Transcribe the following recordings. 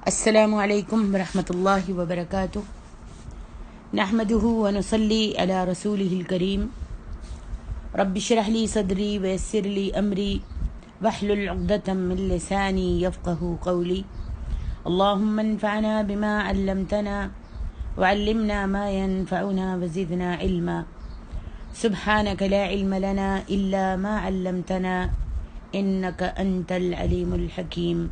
السلام علیکم ورحمۃ اللہ وبرکاتہ نحمده ونصلی علی رسولہ الکریم رب اشرح لی صدری ویسر لی امری واحلل عقدۃ من لسانی یفقهوا قولی اللہم انفعنا بما علمتنا وعلمنا ما ينفعنا وزدنا علما سبحانک لا علم لنا الا ما علمتنا انک انت العلیم الحکیم۔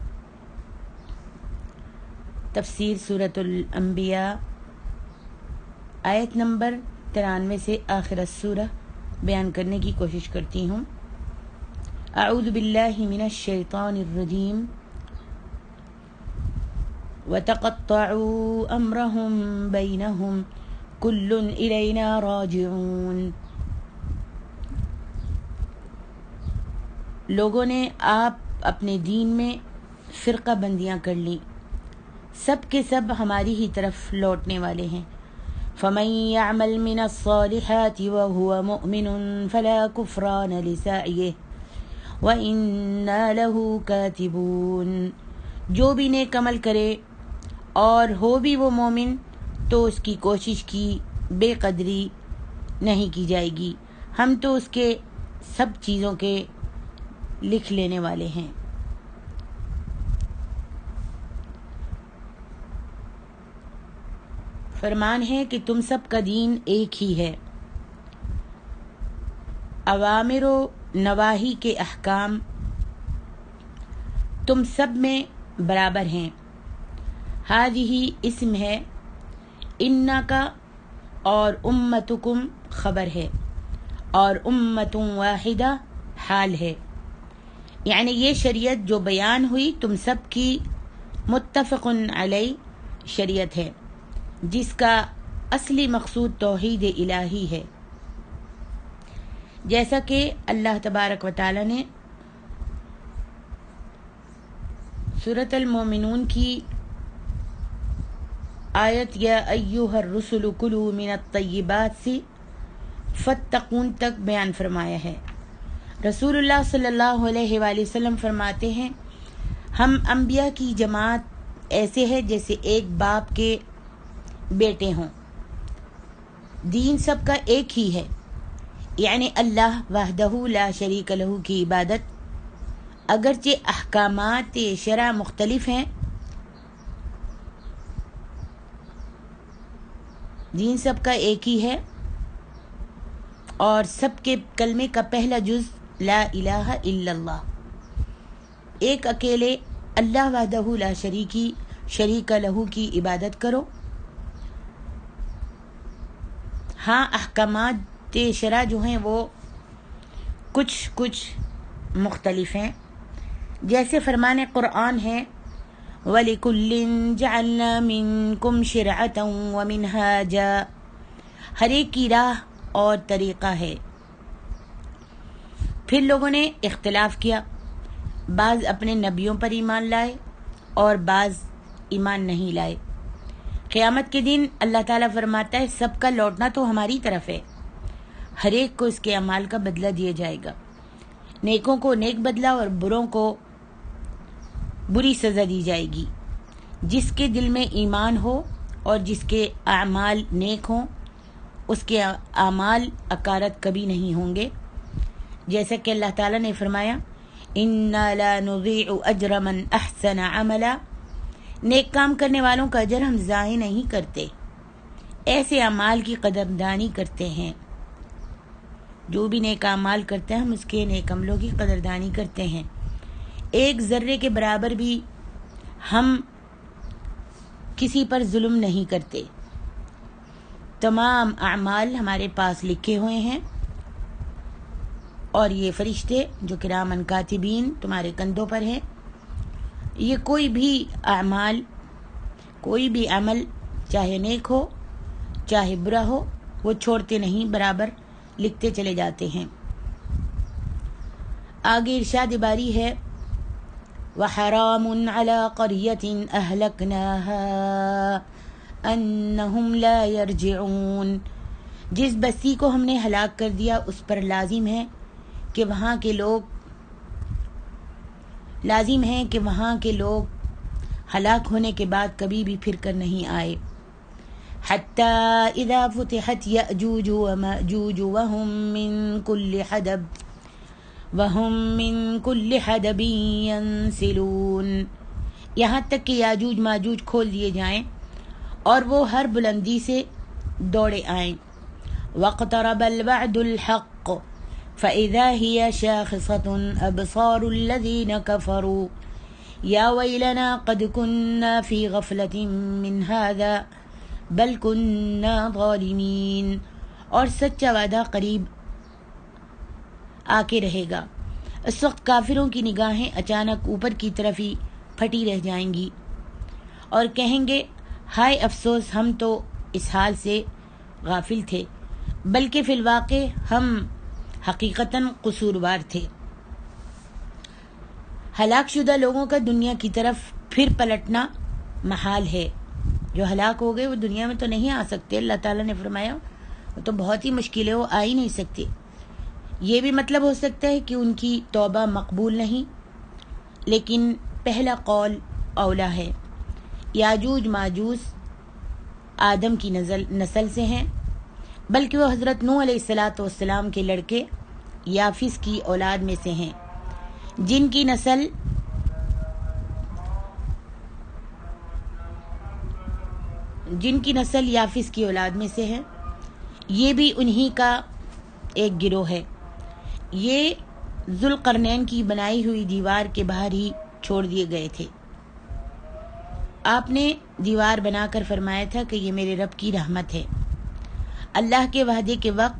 تفسیر سورۃ الانبیاء آیت نمبر 93 سے آخر السورہ بیان کرنے کی کوشش کرتی ہوں۔ اعوذ باللہ من الشیطان الرجیم وَتَقَطَّعُوا أَمْرَهُمْ بَيْنَهُمْ كُلٌّ إِلَيْنَا راجعون۔ لوگوں نے آپ اپنے دین میں فرقہ بندیاں کر لیں، سب کے سب ہماری ہی طرف لوٹنے والے ہیں۔ فَمَن يَعْمَلْ مِنَ الصَّالِحَاتِ وَهُوَ مُؤْمِنٌ فَلَا كُفْرَانَ لِسَعْيِهِ وَإِنَّا لَهُ كَاتِبُونَ۔ جو بھی نیک عمل کرے اور ہو بھی وہ مومن تو اس کی کوشش کی بے قدری نہیں کی جائے گی، ہم تو اس کے سب چیزوں کے لکھ لینے والے ہیں۔ فرمان ہے کہ تم سب کا دین ایک ہی ہے، اوامر و نواہی کے احکام تم سب میں برابر ہیں۔ ہذہ اسم ہے، انا کا، اور امتکم خبر ہے، اور امت واحدہ حال ہے، یعنی یہ شریعت جو بیان ہوئی تم سب کی متفق علیہ شریعت ہے، جس کا اصلی مقصود توحید الہی ہے، جیسا کہ اللہ تبارک و تعالی نے سورۃ المومنون کی آیت یا ایھا الرسل کلوا من الطیبات سے فاتقون تک بیان فرمایا ہے۔ رسول اللہ صلی اللہ علیہ وآلہ وسلم فرماتے ہیں، ہم انبیاء کی جماعت ایسے ہے جیسے ایک باپ کے بیٹے ہوں، دین سب کا ایک ہی ہے، یعنی اللہ وحدہ لا شریک لہ کی عبادت، اگرچہ احکامات شرع مختلف ہیں، دین سب کا ایک ہی ہے، اور سب کے کلمے کا پہلا جز لا الہ الا اللہ، ایک اکیلے اللہ وحدہ لا شریک لہ کی عبادت کرو۔ ہاں احکامات شرع جو ہیں وہ کچھ مختلف ہیں، جیسے فرمان قرآن ہے وَلِكُلٍّ جَعَلْنَا مِنْكُمْ شِرْعَةً وَمِنْهَاجًا، ہر ایک کی راہ اور طریقہ ہے۔ پھر لوگوں نے اختلاف کیا، بعض اپنے نبیوں پر ایمان لائے اور بعض ایمان نہیں لائے۔ قیامت کے دن اللہ تعالیٰ فرماتا ہے سب کا لوٹنا تو ہماری طرف ہے، ہر ایک کو اس کے اعمال کا بدلہ دیا جائے گا، نیکوں کو نیک بدلہ اور بروں کو بری سزا دی جائے گی۔ جس کے دل میں ایمان ہو اور جس کے اعمال نیک ہوں اس کے اعمال اکارت کبھی نہیں ہوں گے، جیسا کہ اللہ تعالیٰ نے فرمایا اِنَّا لَا نُضِيعُ أَجْرَ مَنْ أَحْسَنَ عَمَلًا، نیک کام کرنے والوں کا اجر ہم ضائع نہیں کرتے، ایسے اعمال کی قدردانی کرتے ہیں، جو بھی نیک اعمال کرتے ہیں ہم اس کے نیک عملوں کی قدردانی کرتے ہیں، ایک ذرے کے برابر بھی ہم کسی پر ظلم نہیں کرتے، تمام اعمال ہمارے پاس لکھے ہوئے ہیں، اور یہ فرشتے جو کرامن کاتبین تمہارے کندھوں پر ہیں، یہ کوئی بھی اعمال، کوئی بھی عمل چاہے نیک ہو چاہے برا ہو وہ چھوڑتے نہیں، برابر لکھتے چلے جاتے ہیں۔ آگے ارشاد باری ہے وَحَرَامٌ عَلَىٰ قَرْيَةٍ أَهْلَكْنَاهَا أَنَّهُمْ لَا يَرْجِعُونَ، جس بستی کو ہم نے ہلاک کر دیا اس پر لازم ہے کہ وہاں کے لوگ ہلاک ہونے کے بعد کبھی بھی پھر کر نہیں آئے۔ حتی اذا فتحت یأجوج ومأجوج وهم من كل حدب ينسلون، یہاں تک کہ یاجوج ماجوج کھول دیے جائیں اور وہ ہر بلندی سے دوڑے آئیں۔ واقترب الوعد الحق فإذا هي شاخصة أبصار الذين كفروا يا ويلنا قد كنا في غفلة من هذا بل كنا ظالمين، اور سچا وعدہ قریب آ کے رہے گا۔ اس وقت کافروں کی نگاہیں اچانک اوپر کی طرف ہی پھٹی رہ جائیں گی اور کہیں گے ہائے افسوس، ہم تو اس حال سے غافل تھے، بلکہ فی الواقع ہم حقیقتاً قصوروار تھے۔ ہلاک شدہ لوگوں کا دنیا کی طرف پھر پلٹنا محال ہے۔ جو ہلاک ہو گئے وہ دنیا میں تو نہیں آ سکتے، اللہ تعالیٰ نے فرمایا وہ تو بہت ہی مشکل ہے، وہ آ ہی نہیں سکتے۔ یہ بھی مطلب ہو سکتا ہے کہ ان کی توبہ مقبول نہیں، لیکن پہلا قول اولا ہے۔ یاجوج ماجوج آدم کی نسل سے ہیں، بلکہ وہ حضرت نوح علیہ السلام کے لڑکے یافس کی اولاد میں سے ہیں، جن کی نسل یافس کی اولاد میں سے ہے۔ یہ بھی انہی کا ایک گروہ ہے۔ یہ ذوالقرنین کی بنائی ہوئی دیوار کے باہر ہی چھوڑ دیے گئے تھے۔ آپ نے دیوار بنا کر فرمایا تھا کہ یہ میرے رب کی رحمت ہے۔ اللہ کے وعدے کے وقت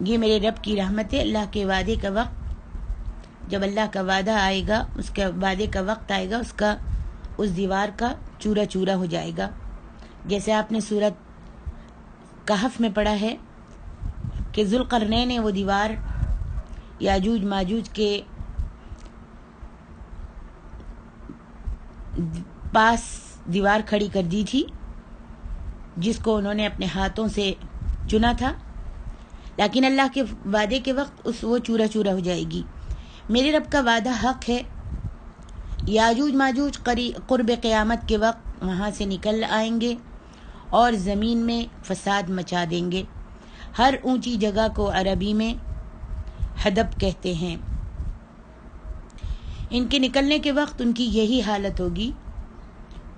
یہ میرے رب کی رحمت ہے۔ اللہ کے وعدے کا وقت، جب اللہ کا وعدہ آئے گا، اس کے وعدے کا وقت آئے گا، اس دیوار کا چورا چورا ہو جائے گا۔ جیسے آپ نے سورۃ کہف میں پڑھا ہے کہ ذوالقرنین نے وہ دیوار یاجوج ماجوج کے پاس دیوار کھڑی کر دی تھی، جس کو انہوں نے اپنے ہاتھوں سے چنا تھا، لیکن اللہ کے وعدے کے وقت وہ چورا چورا ہو جائے گی۔ میرے رب کا وعدہ حق ہے۔ یاجوج ماجوج قرب قیامت کے وقت وہاں سے نکل آئیں گے اور زمین میں فساد مچا دیں گے۔ ہر اونچی جگہ کو عربی میں حدب کہتے ہیں۔ ان کے نکلنے کے وقت ان کی یہی حالت ہوگی۔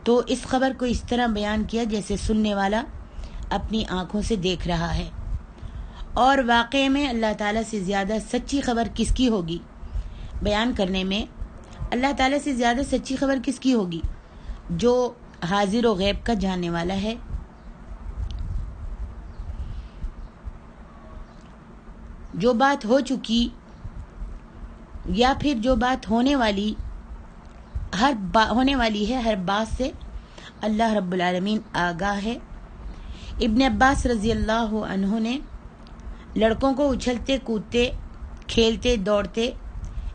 تو اس خبر کو اس طرح بیان کیا جیسے سننے والا اپنی آنکھوں سے دیکھ رہا ہے، اور واقعے میں اللہ تعالیٰ سے زیادہ سچی خبر کس کی ہوگی؟ بیان کرنے میں اللہ تعالیٰ سے زیادہ سچی خبر کس کی ہوگی؟ جو حاضر و غیب کا جاننے والا ہے۔ جو بات ہو چکی یا پھر جو بات ہونے والی ہے، ہر بات سے اللہ رب العالمین آگاہ ہے۔ ابن عباس رضی اللہ عنہ نے لڑکوں کو اچھلتے کودتے، کھیلتے دوڑتے،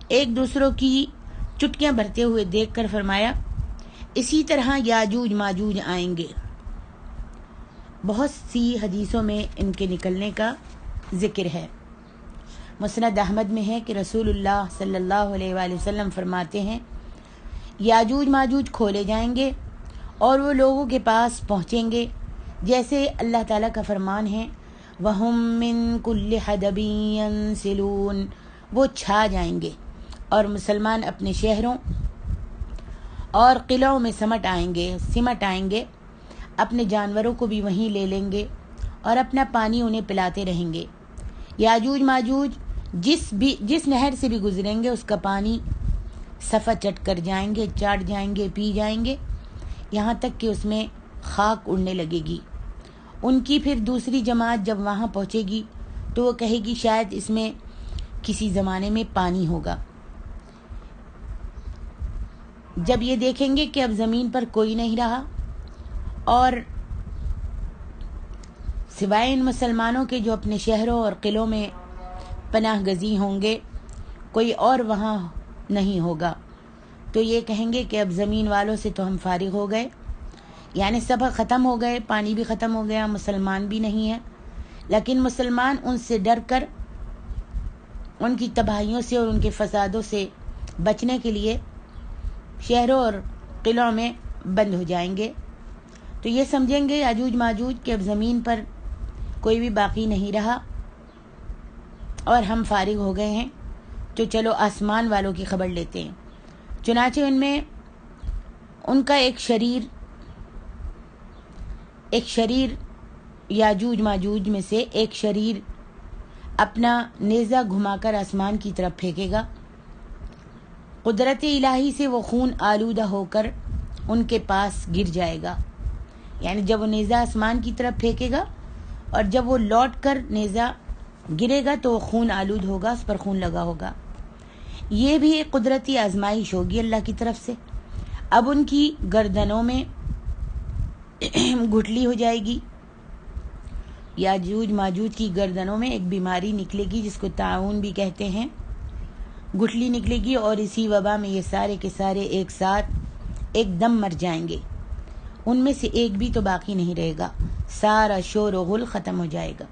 ایک دوسروں کی چٹکیاں بھرتے ہوئے دیکھ کر فرمایا اسی طرح یاجوج ماجوج آئیں گے۔ بہت سی حدیثوں میں ان کے نکلنے کا ذکر ہے۔ مسند احمد میں ہے کہ رسول اللہ صلی اللہ علیہ وآلہ وسلم فرماتے ہیں یاجوج ماجوج کھولے جائیں گے اور وہ لوگوں کے پاس پہنچیں گے جیسے اللہ تعالیٰ کا فرمان ہے وَهُم مِّن كُلِّ حَدَبٍ يَنْسِلُونَ، وہ چھا جائیں گے اور مسلمان اپنے شہروں اور قلعوں میں سمٹ آئیں گے، اپنے جانوروں کو بھی وہیں لے لیں گے اور اپنا پانی انہیں پلاتے رہیں گے۔ یاجوج ماجوج جس نہر سے بھی گزریں گے اس کا پانی صفا چاٹ جائیں گے، پی جائیں گے، یہاں تک کہ اس میں خاک اڑنے لگے گی۔ ان کی پھر دوسری جماعت جب وہاں پہنچے گی تو وہ کہے گی شاید اس میں کسی زمانے میں پانی ہوگا۔ جب یہ دیکھیں گے کہ اب زمین پر کوئی نہیں رہا اور سوائے ان مسلمانوں کے جو اپنے شہروں اور قلعوں میں پناہ گزین ہوں گے، کوئی اور وہاں نہیں ہوگا، تو یہ کہیں گے کہ اب زمین والوں سے تو ہم فارغ ہو گئے، یعنی سب ختم ہو گئے، پانی بھی ختم ہو گیا، مسلمان بھی نہیں ہیں۔ لیکن مسلمان ان سے ڈر کر ان کی تباہیوں سے اور ان کے فسادوں سے بچنے کے لیے شہروں اور قلعوں میں بند ہو جائیں گے. تو یہ سمجھیں گے یاجوج ماجوج کہ اب زمین پر کوئی بھی باقی نہیں رہا اور ہم فارغ ہو گئے ہیں، تو چلو آسمان والوں کی خبر لیتے ہیں. چنانچہ ان کا ایک شریر یاجوج ماجوج میں سے ایک شریر اپنا نیزہ گھما کر آسمان کی طرف پھینکے گا. قدرت الہی سے وہ خون آلودہ ہو کر ان کے پاس گر جائے گا. یعنی جب وہ نیزہ آسمان کی طرف پھینکے گا اور جب وہ لوٹ کر نیزہ گرے گا تو وہ خون آلود ہوگا، اس پر خون لگا ہوگا. یہ بھی ایک قدرتی آزمائش ہوگی اللہ کی طرف سے. اب ان کی گردنوں میں گٹھلی ہو جائے گی. یاجوج ماجوج کی گردنوں میں ایک بیماری نکلے گی جس کو طاعون بھی کہتے ہیں. گٹھلی نکلے گی اور اسی وبا میں یہ سارے کے سارے ایک ساتھ ایک دم مر جائیں گے. ان میں سے ایک بھی تو باقی نہیں رہے گا، سارا شور و غل ختم ہو جائے گا.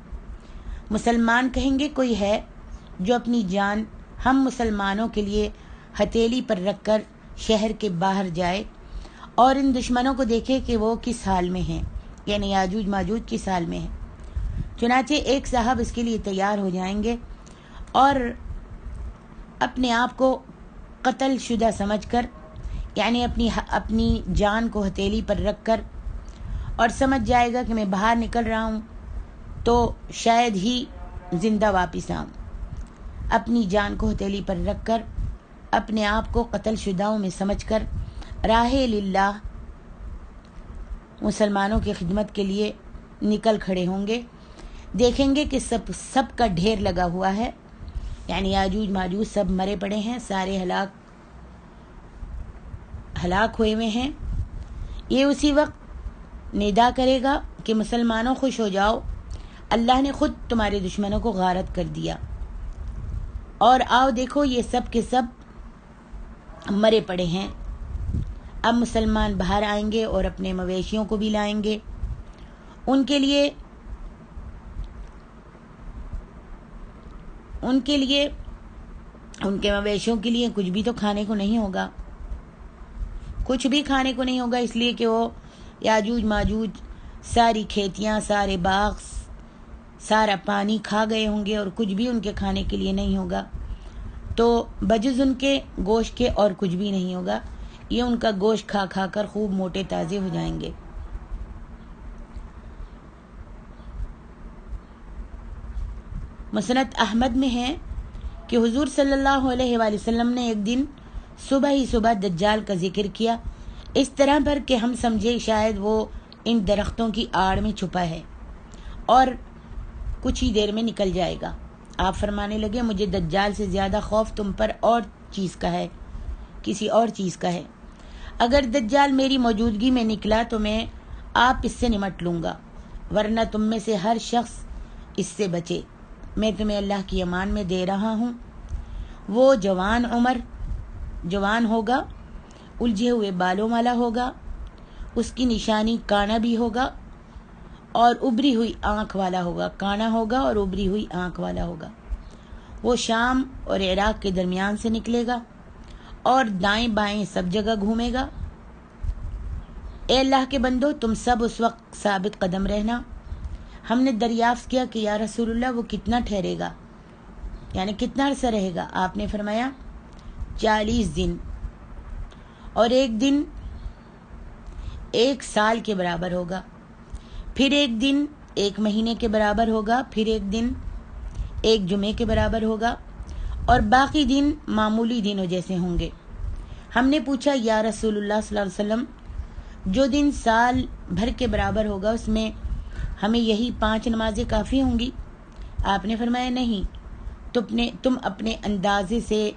مسلمان کہیں گے کوئی ہے جو اپنی جان ہم مسلمانوں کے لیے ہتھیلی پر رکھ کر شہر کے باہر جائے اور ان دشمنوں کو دیکھے کہ وہ کس حال میں ہیں، یعنی یاجوج ماجوج کس حال میں ہیں. چنانچہ ایک صاحب اس کے لیے تیار ہو جائیں گے اور اپنے آپ کو قتل شدہ سمجھ کر، یعنی اپنی جان کو ہتھیلی پر رکھ کر، اور سمجھ جائے گا کہ میں باہر نکل رہا ہوں تو شاید ہی زندہ واپس آؤں. اپنی جان کو ہتھیلی پر رکھ کر اپنے آپ کو قتل شدہوں میں سمجھ کر راہ للہ مسلمانوں کی خدمت کے لیے نکل کھڑے ہوں گے. دیکھیں گے کہ سب کا ڈھیر لگا ہوا ہے، یعنی یاجوج ماجوج سب مرے پڑے ہیں، سارے ہلاک ہوئے ہوئے ہیں. یہ اسی وقت ندا کرے گا کہ مسلمانوں خوش ہو جاؤ، اللہ نے خود تمہارے دشمنوں کو غارت کر دیا، اور آؤ دیکھو یہ سب کے سب مرے پڑے ہیں. اب مسلمان باہر آئیں گے اور اپنے مویشیوں کو بھی لائیں گے. ان کے مویشیوں کے لیے کچھ بھی تو کھانے کو نہیں ہوگا، اس لیے کہ وہ یاجوج ماجوج ساری کھیتیاں، سارے باغ، سارا پانی کھا گئے ہوں گے اور کچھ بھی ان کے کھانے کے لیے نہیں ہوگا. تو بجز ان کے گوشت کے اور کچھ بھی نہیں ہوگا. یہ ان کا گوشت کھا کھا کر خوب موٹے تازے ہو جائیں گے. مسند احمد میں ہے کہ حضور صلی اللہ علیہ وآلہ وسلم نے ایک دن صبح دجال کا ذکر کیا، اس طرح پر کہ ہم سمجھے شاید وہ ان درختوں کی آڑ میں چھپا ہے اور کچھ ہی دیر میں نکل جائے گا. آپ فرمانے لگے مجھے دجال سے زیادہ خوف تم پر کسی اور چیز کا ہے. اگر دجال میری موجودگی میں نکلا تو میں آپ اس سے نمٹ لوں گا، ورنہ تم میں سے ہر شخص اس سے بچے. میں تمہیں اللہ کی امان میں دے رہا ہوں. وہ جوان ہوگا، الجھے ہوئے بالوں والا ہوگا، اس کی نشانی کانا بھی ہوگا اور ابری ہوئی آنکھ والا ہوگا. کانا ہوگا اور ابری ہوئی آنکھ والا ہوگا. وہ شام اور عراق کے درمیان سے نکلے گا اور دائیں بائیں سب جگہ گھومے گا. اے اللہ کے بندو، تم سب اس وقت ثابت قدم رہنا. ہم نے دریافت کیا کہ یا رسول اللہ وہ کتنا ٹھہرے گا، یعنی کتنا عرصہ رہے گا؟ آپ نے فرمایا 40 دن، اور ایک دن 1 سال کے برابر ہوگا، پھر ایک دن 1 مہینے کے برابر ہوگا، پھر ایک دن 1 جمعے کے برابر ہوگا، اور باقی دن معمولی دنوں جیسے ہوں گے. ہم نے پوچھا یا رسول اللہ صلی اللہ علیہ وسلم جو دن سال بھر کے برابر ہوگا اس میں ہمیں یہی 5 نمازیں کافی ہوں گی؟ آپ نے فرمایا نہیں، تم اپنے اندازے سے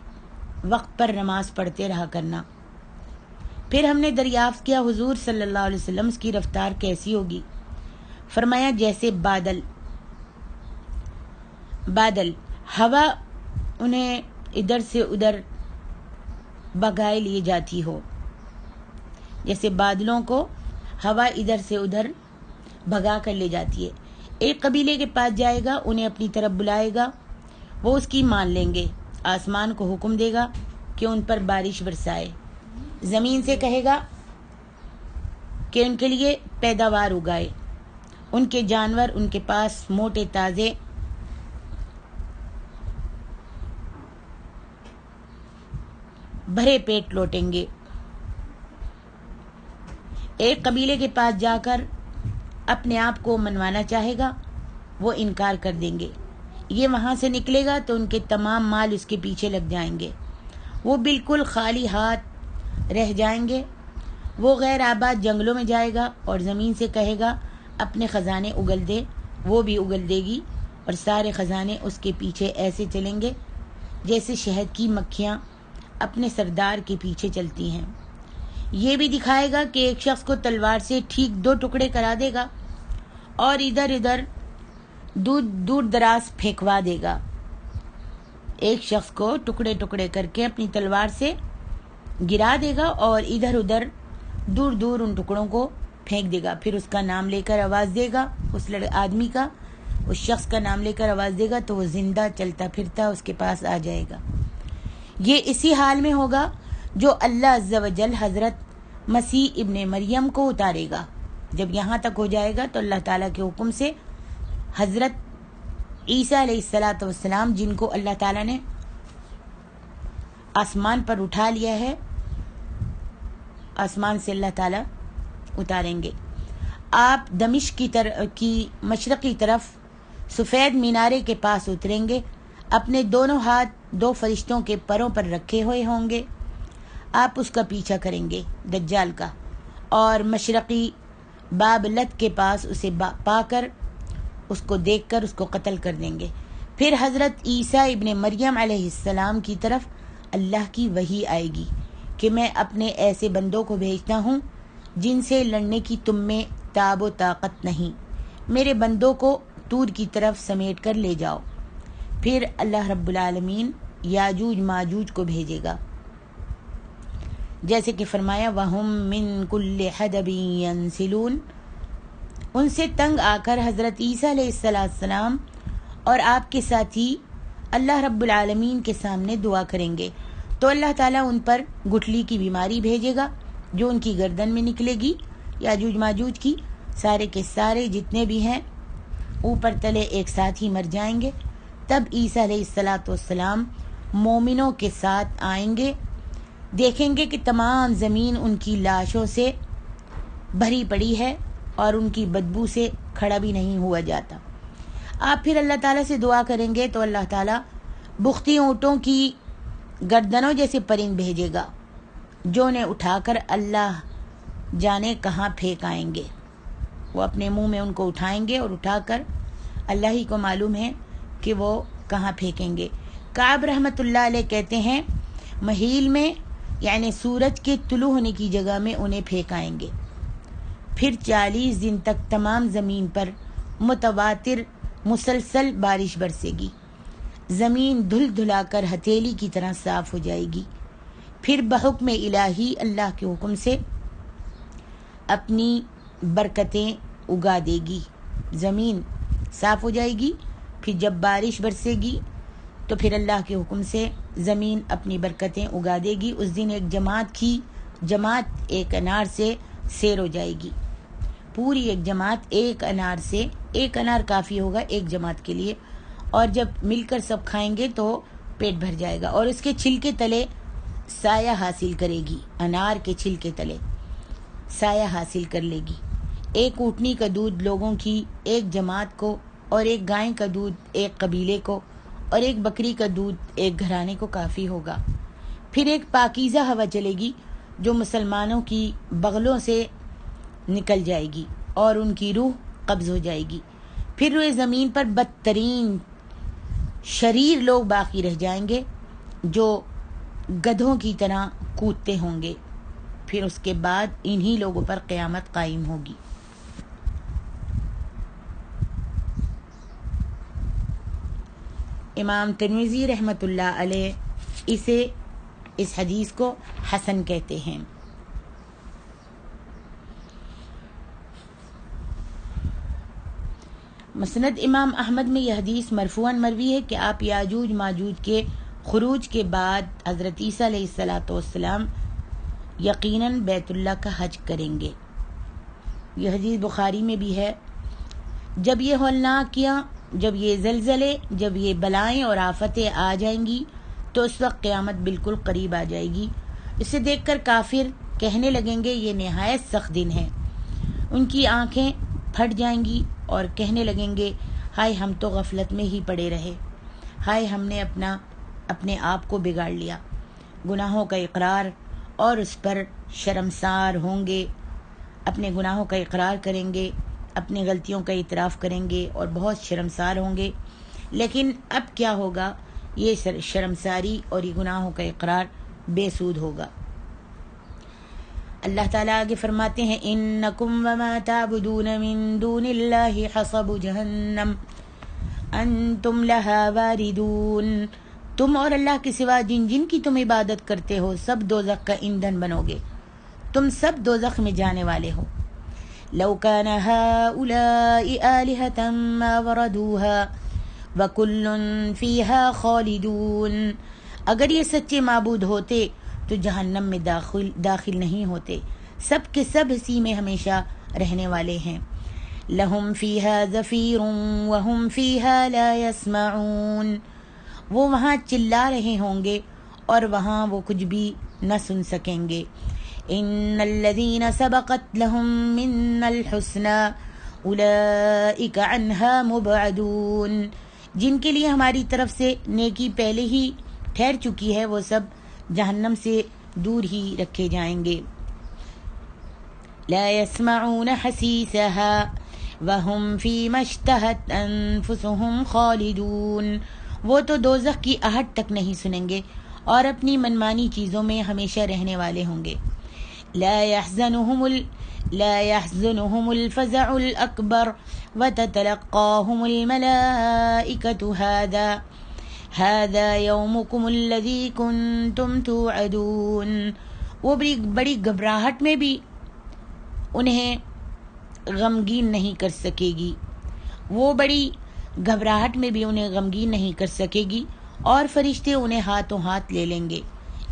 وقت پر نماز پڑھتے رہا کرنا. پھر ہم نے دریافت کیا حضور صلی اللہ علیہ وسلم اس کی رفتار کیسی ہوگی؟ فرمایا جیسے بادل ہوا انہیں ادھر سے ادھر بگائے لیے جاتی ہو، جیسے بادلوں کو ہوا ادھر سے ادھر بھگا کر لے جاتی ہے. ایک قبیلے کے پاس جائے گا، انہیں اپنی طرف بلائے گا، وہ اس کی مان لیں گے. آسمان کو حکم دے گا کہ ان پر بارش برسائے، زمین سے کہے گا کہ ان کے لیے پیداوار اگائے، ان کے جانور ان کے پاس موٹے تازے بھرے پیٹ لوٹیں گے۔ ایک قبیلے کے پاس جا کر اپنے آپ کو منوانا چاہے گا، وہ انکار کر دیں گے۔ یہ وہاں سے نکلے گا تو ان کے تمام مال اس کے پیچھے لگ جائیں گے، وہ بالکل خالی ہاتھ رہ جائیں گے۔ وہ غیر آباد جنگلوں میں جائے گا اور زمین سے کہے گا اپنے خزانے اگل دے، وہ بھی اگل دے گی، اور سارے خزانے اس کے پیچھے ایسے چلیں گے جیسے شہد کی مکھیاں اپنے سردار کے پیچھے چلتی ہیں۔ یہ بھی دکھائے گا کہ ایک شخص کو تلوار سے ٹھیک 2 ٹکڑے کرا دے گا اور ادھر ادھر دور دراز پھینکوا دے گا۔ ایک شخص کو ٹکڑے ٹکڑے کر کے اپنی تلوار سے گرا دے گا اور ادھر ادھر دور دور ان ٹکڑوں کو پھینک دے گا، پھر اس کا نام لے کر آواز دے گا، اس آدمی کا، اس شخص کا نام لے کر آواز دے گا تو وہ زندہ چلتا پھرتا اس کے پاس آ جائے گا۔ یہ اسی حال میں ہوگا جو اللہ عز و جل حضرت مسیح ابن مریم کو اتارے گا۔ جب یہاں تک ہو جائے گا تو اللہ تعالیٰ کے حکم سے حضرت عیسیٰ علیہ السلام جن کو اللہ تعالیٰ نے آسمان پر اٹھا لیا ہے، آسمان سے اللہ تعالیٰ اتاریں گے۔ آپ دمشق کی مشرقی طرف سفید مینارے کے پاس اتریں گے، اپنے دونوں ہاتھ 2 فرشتوں کے پروں پر رکھے ہوئے ہوں گے۔ آپ اس کا پیچھا کریں گے، دجال کا، اور مشرقی باب لت کے پاس اسے پا کر، اس کو دیکھ کر اس کو قتل کر دیں گے۔ پھر حضرت عیسیٰ ابن مریم علیہ السلام کی طرف اللہ کی وحی آئے گی کہ میں اپنے ایسے بندوں کو بھیجتا ہوں جن سے لڑنے کی تم میں تاب و طاقت نہیں، میرے بندوں کو طور کی طرف سمیٹ کر لے جاؤ۔ پھر اللہ رب العالمین یاجوج ماجوج کو بھیجے گا، جیسے کہ فرمایا وَهُم مِّن كُلِّ حَدَبٍ يَنْسِلُونَ۔ ان سے تنگ آ کر حضرت عیسیٰ علیہ السلام اور آپ کے ساتھی اللہ رب العالمین کے سامنے دعا کریں گے تو اللہ تعالیٰ ان پر گٹھلی کی بیماری بھیجے گا جو ان کی گردن میں نکلے گی۔ یاجوج ماجوج کی سارے کے سارے جتنے بھی ہیں اوپر تلے ایک ساتھ ہی مر جائیں گے۔ تب عیسیٰ علیہ السلام مومنوں کے ساتھ آئیں گے، دیکھیں گے کہ تمام زمین ان کی لاشوں سے بھری پڑی ہے اور ان کی بدبو سے کھڑا بھی نہیں ہوا جاتا۔ آپ پھر اللہ تعالیٰ سے دعا کریں گے تو اللہ تعالیٰ بختی اونٹوں کی گردنوں جیسے پرند بھیجے گا جو انہیں اٹھا کر اللہ جانے کہاں پھینک آئیں گے۔ وہ اپنے منہ میں ان کو اٹھائیں گے اور اٹھا کر اللہ ہی کو معلوم ہے کہ وہ کہاں پھینکیں گے۔ کعب رحمۃ اللہ علیہ کہتے ہیں مہیل میں یعنی سورج کے طلوع ہونے کی جگہ میں انہیں پھینک آئیں گے۔ پھر 40 دن تک تمام زمین پر متواتر مسلسل بارش برسے گی، زمین دھل دھلا کر ہتھیلی کی طرح صاف ہو جائے گی۔ پھر بحکم الہی اللہ کے حکم سے اپنی برکتیں اگا دے گی، زمین صاف ہو جائے گی۔ پھر جب بارش برسے گی تو پھر اللہ کے حکم سے زمین اپنی برکتیں اگا دے گی۔ اس دن ایک جماعت ایک انار سے سیر ہو جائے گی، پوری ایک جماعت ایک انار سے، ایک انار کافی ہوگا ایک جماعت کے لیے، اور جب مل کر سب کھائیں گے تو پیٹ بھر جائے گا اور اس کے چھلکے تلے سایہ حاصل کرے گی، انار کے چھلکے تلے سایہ حاصل کر لے گی۔ ایک اونٹنی کا دودھ لوگوں کی ایک جماعت کو، اور ایک گائے کا دودھ ایک قبیلے کو، اور ایک بکری کا دودھ ایک گھرانے کو کافی ہوگا۔ پھر ایک پاکیزہ ہوا چلے گی جو مسلمانوں کی بغلوں سے نکل جائے گی اور ان کی روح قبض ہو جائے گی۔ پھر روئے زمین پر بدترین شریر لوگ باقی رہ جائیں گے جو گدھوں کی طرح کودتے ہوں گے۔ پھر اس کے بعد انہی لوگوں پر قیامت قائم ہوگی۔ امام ترمذی رحمۃ اللہ علیہ اس حدیث کو حسن کہتے ہیں۔ مسند امام احمد میں یہ حدیث مرفوعاً مروی ہے کہ آپ یاجوج ماجوج کے خروج کے بعد حضرت عیسیٰ علیہ السلام یقیناً بیت اللہ کا حج کریں گے۔ یہ حدیث بخاری میں بھی ہے۔ جب یہ ہولناک کیا، جب یہ زلزلے، جب یہ بلائیں اور آفتیں آ جائیں گی تو اس وقت قیامت بالکل قریب آ جائے گی۔ اسے دیکھ کر کافر کہنے لگیں گے یہ نہایت سخت دن ہے۔ ان کی آنکھیں پھٹ جائیں گی اور کہنے لگیں گے ہائے ہم تو غفلت میں ہی پڑے رہے، ہائے ہم نے اپنے آپ کو بگاڑ لیا۔ گناہوں کا اقرار اور اس پر شرمسار ہوں گے، اپنے گناہوں کا اقرار کریں گے، اپنی غلطیوں کا اعتراف کریں گے اور بہت شرمسار ہوں گے۔ لیکن اب کیا ہوگا؟ یہ شرمساری اور یہ گناہوں کا اقرار بے سود ہوگا۔ اللہ تعالیٰ آگے فرماتے ہیں انکم وما تعبدون من دون اللہ حصب جہنم انتم لہا واردون، تم اور اللہ کے سوا جن جن کی تم عبادت کرتے ہو سب دوزخ کا ایندھن بنو گے، تم سب دوزخ میں جانے والے ہو۔ لو کان ہؤلاء آلہۃ ما وردوها وکل فیہا خالدون، اگر یہ سچے معبود ہوتے تو جہنم میں داخل نہیں ہوتے، سب کے سب اسی میں ہمیشہ رہنے والے ہیں۔ لہم فیہا زفیر وہم فیہا لا یسمعون، وہ وہاں چلا رہے ہوں گے اور وہاں وہ کچھ بھی نہ سن سکیں گے۔ ان الذین سبقت لہم منا الحسنی اولئک عنہا مبعدون، جن کے لیے ہماری طرف سے نیکی پہلے ہی ٹھہر چکی ہے وہ سب جہنم سے دور ہی رکھے جائیں گے۔ لا يسمعون حسیسها وهم فیما اشتہت انفسهم خالدون، وہ تو دوزخ کی آہٹ تک نہیں سنیں گے اور اپنی منمانی چیزوں میں ہمیشہ رہنے والے ہوں گے۔ لا يحزنهم الفزع الأكبر وتتلقاهم الملائكة هذا يومكم الذي كنتم توعدون، وہ بڑی گھبراہٹ میں بھی انہیں غمگین نہیں کر سکے گی، وہ بڑی گھبراہٹ میں بھی انہیں غمگین نہیں کر سکے گی اور فرشتے انہیں ہاتھوں ہاتھ لے لیں گے،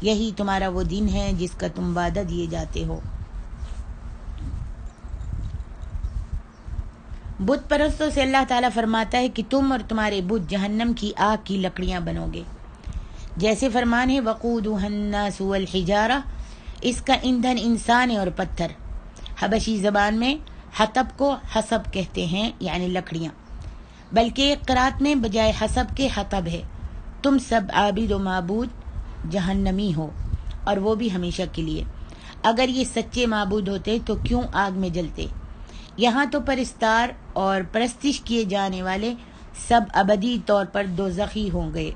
یہی تمہارا وہ دن ہے جس کا تم وعدہ دیے جاتے ہو۔ بت پرستوں سے اللہ تعالیٰ فرماتا ہے کہ تم اور تمہارے بت جہنم کی آگ کی لکڑیاں بنو گے، جیسے فرمان ہے وقودها الناس والحجارہ، اس کا ایندھن انسان ہے اور پتھر۔ حبشی زبان میں حطب کو حصب کہتے ہیں یعنی لکڑیاں، بلکہ قرات میں بجائے حصب کے حطب ہے۔ تم سب عابد و معبود جہنمی ہو اور وہ بھی ہمیشہ کے لیے۔ اگر یہ سچے معبود ہوتے تو کیوں آگ میں جلتے؟ یہاں تو پرستار اور پرستش کیے جانے والے سب ابدی طور پر دوزخی ہوں گے،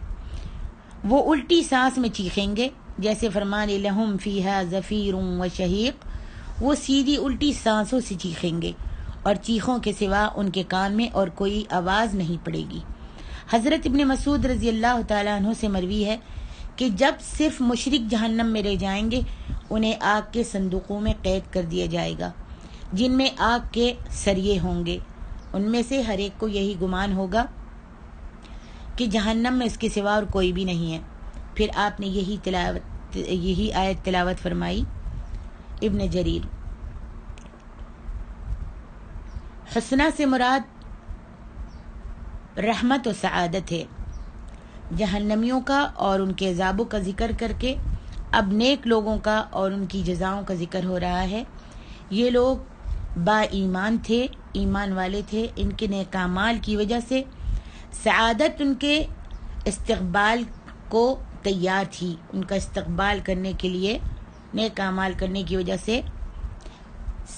وہ الٹی سانس میں چیخیں گے، جیسے فرمان لہم فیہا زفیر و شہیق، وہ سیدھی الٹی سانسوں سے چیخیں گے اور چیخوں کے سوا ان کے کان میں اور کوئی آواز نہیں پڑے گی۔ حضرت ابن مسعود رضی اللہ تعالیٰ عنہ سے مروی ہے کہ جب صرف مشرک جہنم میں رہ جائیں گے انہیں آگ کے صندوقوں میں قید کر دیا جائے گا جن میں آگ کے سریے ہوں گے، ان میں سے ہر ایک کو یہی گمان ہوگا کہ جہنم میں اس کے سوا اور کوئی بھی نہیں ہے۔ پھر آپ نے یہی آیت تلاوت فرمائی۔ ابن جریر، حسنہ سے مراد رحمت و سعادت ہے۔ جہنمیوں کا اور ان کے عذابوں کا ذکر کر کے اب نیک لوگوں کا اور ان کی جزاؤں کا ذکر ہو رہا ہے۔ یہ لوگ با ایمان تھے، ایمان والے تھے، ان کے نیک اعمال کی وجہ سے سعادت ان کے استقبال کو تیار تھی، ان کا استقبال کرنے کے لیے نیک اعمال کرنے کی وجہ سے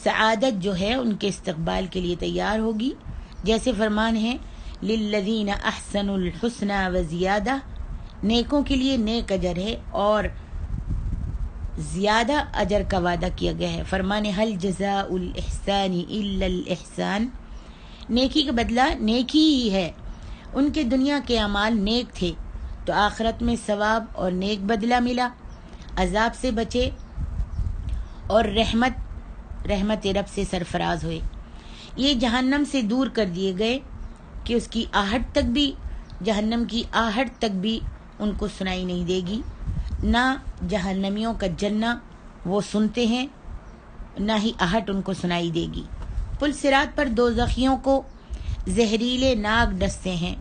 سعادت جو ہے ان کے استقبال کے لیے تیار ہوگی، جیسے فرمان ہے للذین احسنوا الحسنى وزیادہ، نیکوں کے لیے نیک اجر ہے اور زیادہ اجر کا وعدہ کیا گیا ہے۔ فرمان هل جزاء الاحسان الا الاحسان، نیکی کا بدلہ نیکی ہی ہے۔ ان کے دنیا کے اعمال نیک تھے تو آخرت میں ثواب اور نیک بدلہ ملا، عذاب سے بچے اور رحمت رب سے سرفراز ہوئے۔ یہ جہنم سے دور کر دیے گئے کہ اس کی آہٹ تک بھی، جہنم کی آہٹ تک بھی ان کو سنائی نہیں دے گی، نہ جہنمیوں کا جلنا وہ سنتے ہیں، نہ ہی آہٹ ان کو سنائی دے گی۔ پل صراط پر دوزخیوں کو زہریلے ناگ ڈستے ہیں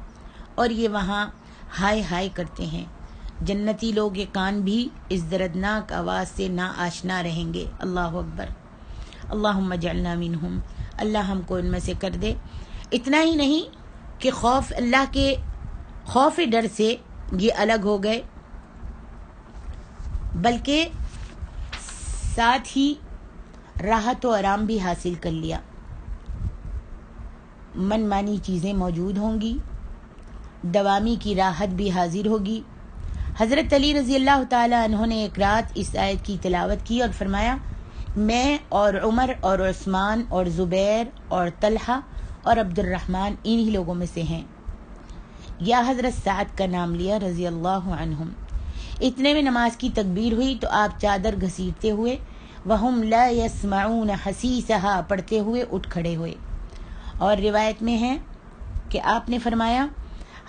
اور یہ وہاں ہائے ہائے کرتے ہیں۔ جنتی لوگ یہ کان بھی اس دردناک آواز سے نا آشنا رہیں گے۔ اللہ اکبر، اللہم اجعلنا منہم، اللہ ہم کو ان میں سے کر دے۔ اتنا ہی نہیں کہ خوف اللہ کے خوف ڈر سے یہ الگ ہو گئے، بلکہ ساتھ ہی راحت و آرام بھی حاصل کر لیا۔ من مانی چیزیں موجود ہوں گی، دوامی کی راحت بھی حاضر ہوگی۔ حضرت علی رضی اللہ تعالی عنہ نے ایک رات اس آیت کی تلاوت کی اور فرمایا، میں اور عمر اور عثمان اور زبیر اور طلحہ اور عبد الرحمن انہی لوگوں میں سے ہیں۔ یا حضرت سعد کا نام لیا رضی اللہ عنہم۔ اتنے میں نماز کی تکبیر ہوئی تو آپ چادر گھسیٹتے ہوئے وہم لا یسمعون حسیسہا پڑھتے ہوئے اٹھ کھڑے ہوئے۔ اور روایت میں ہے کہ آپ نے فرمایا،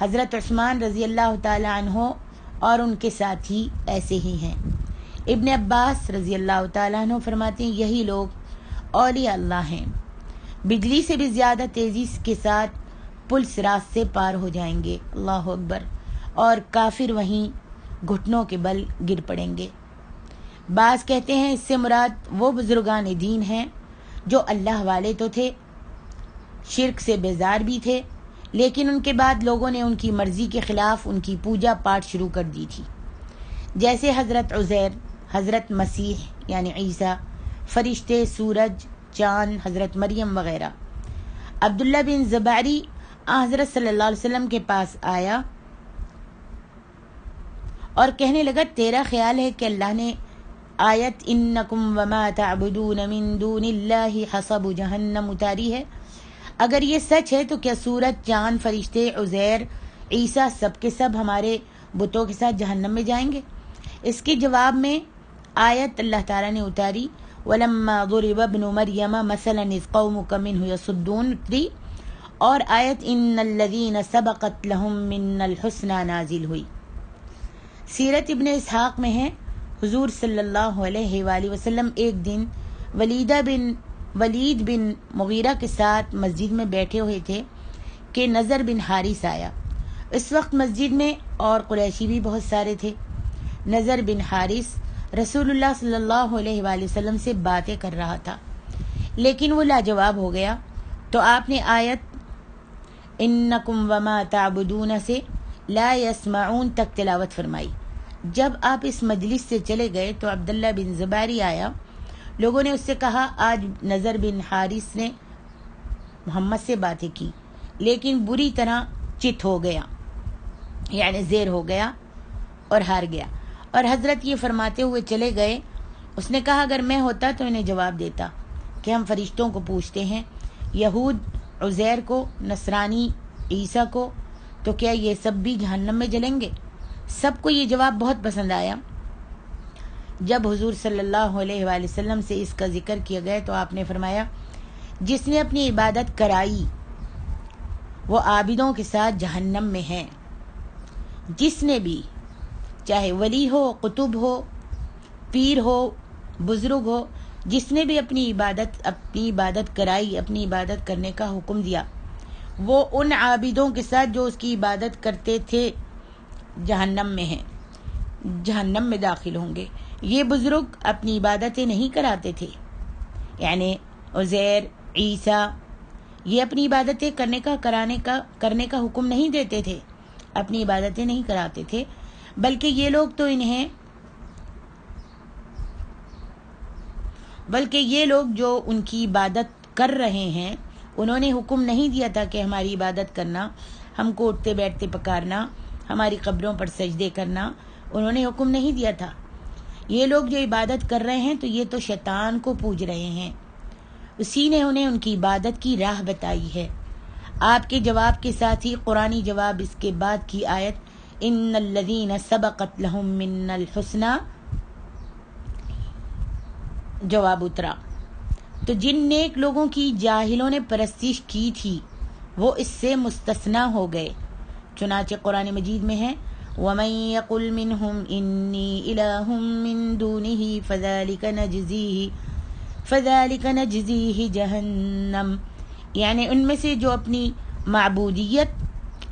حضرت عثمان رضی اللہ تعالی عنہ اور ان کے ساتھی ایسے ہی ہیں۔ ابن عباس رضی اللہ تعالیٰ عنہ فرماتے ہیں، یہی لوگ اولیاء اللہ ہیں، بجلی سے بھی زیادہ تیزی کے ساتھ پل صراط سے پار ہو جائیں گے۔ اللہ اکبر، اور کافر وہیں گھٹنوں کے بل گر پڑیں گے۔ بعض کہتے ہیں اس سے مراد وہ بزرگان دین ہیں جو اللہ والے تو تھے، شرک سے بیزار بھی تھے، لیکن ان کے بعد لوگوں نے ان کی مرضی کے خلاف ان کی پوجا پاٹ شروع کر دی تھی، جیسے حضرت عزیر، حضرت مسیح یعنی عیسیٰ، فرشتے، سورج، چاند، حضرت مریم وغیرہ۔ عبداللہ بن زباری حضرت صلی اللہ علیہ وسلم کے پاس آیا اور کہنے لگا، تیرا خیال ہے کہ اللہ نے آیت انکم وما تعبدون من دون اللہ حصب جہنم اتاری ہے؟ اگر یہ سچ ہے تو کیا سورج، چاند، فرشتے، عزیر، عیسیٰ سب کے سب ہمارے بتوں کے ساتھ جہنم میں جائیں گے؟ اس کے جواب میں آیت اللہ تعالیٰ نے اتاری، وَلَمَّا ضُرِبَ ابْنُ مَرْيَمَ مَثَلًا إِذْ قَوْمُكَ مِنْهُ يَصُدُّونَ اتری، اور آیت إِنَّ الَّذِينَ سَبَقَتْ لَهُم مِّنَّ الْحُسْنَى نازل ہوئی۔ سیرت ابن اسحاق میں ہے، حضور صلی اللہ علیہ وآلہ وسلم ایک دن ولید بن مغیرہ کے ساتھ مسجد میں بیٹھے ہوئے تھے کہ نضر بن حارث آیا۔ اس وقت مسجد میں اور قریشی بھی بہت سارے تھے۔ نضر بن حارث رسول اللہ صلی اللہ علیہ وآلہ وسلم سے باتیں کر رہا تھا، لیکن وہ لاجواب ہو گیا، تو آپ نے آیت انکم وما تعبدون سے لا یسمعون تک تلاوت فرمائی۔ جب آپ اس مجلس سے چلے گئے تو عبداللہ بن زباری آیا۔ لوگوں نے اس سے کہا، آج نضر بن حارث نے محمد سے باتیں کی، لیکن بری طرح چت ہو گیا، یعنی زیر ہو گیا اور ہار گیا۔ اور حضرت یہ فرماتے ہوئے چلے گئے، اس نے کہا، اگر میں ہوتا تو انہیں جواب دیتا کہ ہم فرشتوں کو پوچھتے ہیں، یہود عزیر کو، نصرانی عیسیٰ کو، تو کیا یہ سب بھی جہنم میں جلیں گے؟ سب کو یہ جواب بہت پسند آیا۔ جب حضور صلی اللہ علیہ وآلہ وسلم سے اس کا ذکر کیا گیا تو آپ نے فرمایا، جس نے اپنی عبادت کرائی وہ عابدوں کے ساتھ جہنم میں ہے۔ جس نے بھی، چاہے ولی ہو، قطب ہو، پیر ہو، بزرگ ہو، جس نے بھی اپنی عبادت کرائی، اپنی عبادت کرنے کا حکم دیا، وہ ان عابدوں کے ساتھ جو اس کی عبادت کرتے تھے جہنم میں ہیں، جہنم میں داخل ہوں گے۔ یہ بزرگ اپنی عبادتیں نہیں کراتے تھے، یعنی عزیر، عیسیٰ، یہ اپنی عبادتیں کرنے کا حکم نہیں دیتے تھے، اپنی عبادتیں نہیں کراتے تھے، بلکہ یہ لوگ جو ان کی عبادت کر رہے ہیں، انہوں نے حکم نہیں دیا تھا کہ ہماری عبادت کرنا، ہم کو اٹھتے بیٹھتے پکارنا، ہماری قبروں پر سجدے کرنا، انہوں نے حکم نہیں دیا تھا۔ یہ لوگ جو عبادت کر رہے ہیں تو یہ تو شیطان کو پوج رہے ہیں، اسی نے انہیں ان کی عبادت کی راہ بتائی ہے۔ آپ کے جواب کے ساتھ ہی قرآنی جواب اس کے بعد کی آیت ان الذین سبقت لہم من الحسنی جواب اترا۔ تو جن نیک لوگوں کی جاہلوں نے پرستش کی تھی وہ اس سے مستثنی ہو گئے۔ چنانچہ قرآن مجید میں ہے ومن يقل منهم إني إله من دونه فذلك نجزيه جہنم، یعنی ان میں سے جو اپنی معبودیت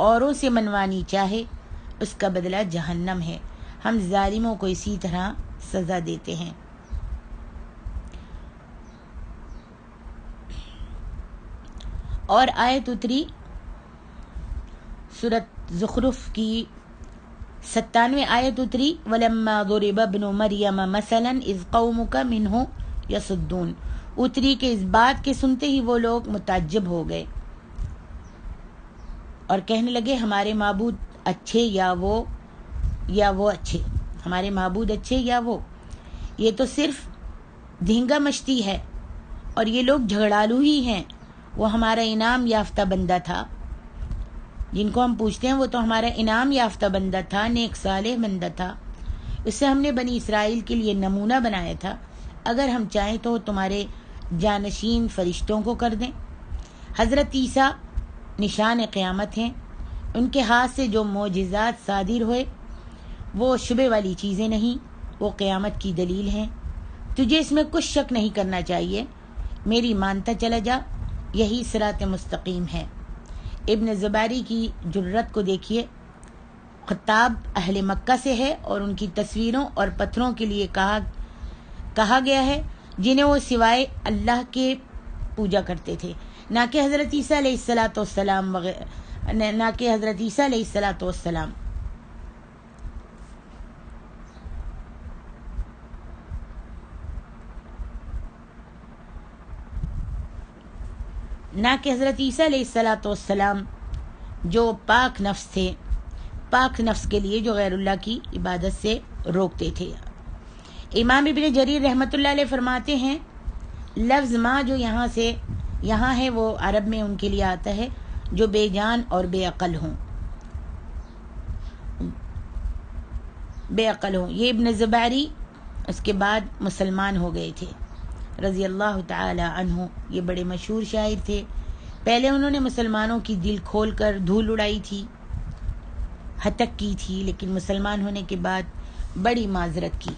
اوروں سے منوانی چاہے اس کا بدلہ جہنم ہے، ہم ظالموں کو اسی طرح سزا دیتے ہیں۔ اور آیت اتری سورۃ زخرف کی 97 آیت اتری، وَلَمَّا ضُرِبَ ابْنُ مَرْيَمَ مَثَلًا إِذْ قَوْمُكَ مِنْهُ يَصُدُّونَ، اتری کہ اس بات کے سنتے ہی وہ لوگ متعجب ہو گئے اور کہنے لگے ہمارے معبود اچھے یا وہ اچھے، ہمارے معبود اچھے یا وہ، یہ تو صرف دھینگا مشتی ہے اور یہ لوگ جھگڑالو ہی ہیں، وہ ہمارا انعام یافتہ بندہ تھا، جن کو ہم پوچھتے ہیں وہ تو ہمارا انعام یافتہ بندہ تھا، نیک صالح بندہ تھا، اس سے ہم نے بنی اسرائیل کے لیے نمونہ بنایا تھا، اگر ہم چاہیں تو تمہارے جانشین فرشتوں کو کر دیں۔ حضرت عیسیٰ نشان قیامت ہیں، ان کے ہاتھ سے جو معجزات صادر ہوئے وہ شبے والی چیزیں نہیں، وہ قیامت کی دلیل ہیں، تجھے اس میں کچھ شک نہیں کرنا چاہیے، میری مانتا چلا جا، یہی صراط مستقیم ہے۔ ابن زباری کی جرت کو دیکھیے، خطاب اہل مکہ سے ہے اور ان کی تصویروں اور پتھروں کے لیے کہا گیا ہے جنہیں وہ سوائے اللہ کے پوجا کرتے تھے، نہ کہ حضرت عیسیٰ علیہ السلام جو پاک نفس تھے، پاک نفس کے لیے جو غیر اللہ کی عبادت سے روکتے تھے۔ امام ابن جریر رحمۃ اللہ علیہ فرماتے ہیں لفظ ماں جو یہاں ہے وہ عرب میں ان کے لیے آتا ہے جو بے جان اور بے عقل ہوں۔ یہ ابن زباری اس کے بعد مسلمان ہو گئے تھے رضی اللہ تعالی عنہ، یہ بڑے مشہور شاعر تھے، پہلے انہوں نے مسلمانوں کی دل کھول کر دھول اڑائی تھی، ہتک کی تھی، لیکن مسلمان ہونے کے بعد بڑی معذرت کی۔